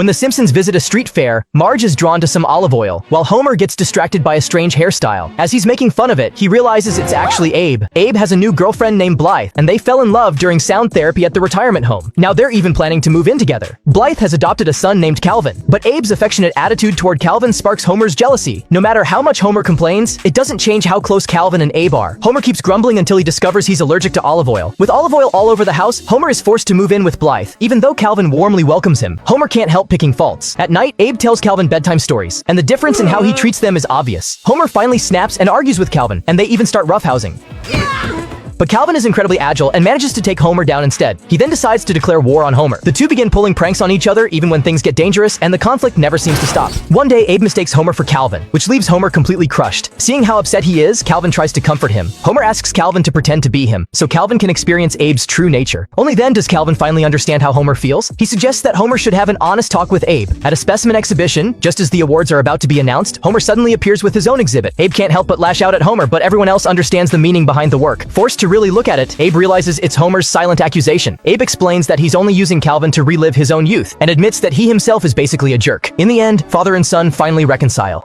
When the Simpsons visit a street fair, Marge is drawn to some olive oil, while Homer gets distracted by a strange hairstyle. As he's making fun of it, he realizes it's actually Abe. Abe has a new girlfriend named Blythe, and they fell in love during sound therapy at the retirement home. Now they're even planning to move in together. Blythe has adopted a son named Calvin, but Abe's affectionate attitude toward Calvin sparks Homer's jealousy. No matter how much Homer complains, it doesn't change how close Calvin and Abe are. Homer keeps grumbling until he discovers he's allergic to olive oil. With olive oil all over the house, Homer is forced to move in with Blythe. Even though Calvin warmly welcomes him, Homer can't help picking faults. At night, Abe tells Calvin bedtime stories, and the difference in how he treats them is obvious. Homer finally snaps and argues with Calvin, and they even start roughhousing. But Calvin is incredibly agile and manages to take Homer down instead. He then decides to declare war on Homer. The two begin pulling pranks on each other even when things get dangerous, and the conflict never seems to stop. One day, Abe mistakes Homer for Calvin, which leaves Homer completely crushed. Seeing how upset he is, Calvin tries to comfort him. Homer asks Calvin to pretend to be him, so Calvin can experience Abe's true nature. Only then does Calvin finally understand how Homer feels. He suggests that Homer should have an honest talk with Abe. At a specimen exhibition, just as the awards are about to be announced, Homer suddenly appears with his own exhibit. Abe can't help but lash out at Homer, but everyone else understands the meaning behind the work. Forced to really look at it, Abe realizes it's Homer's silent accusation. Abe explains that he's only using Calvin to relive his own youth, and admits that he himself is basically a jerk. In the end, father and son finally reconcile.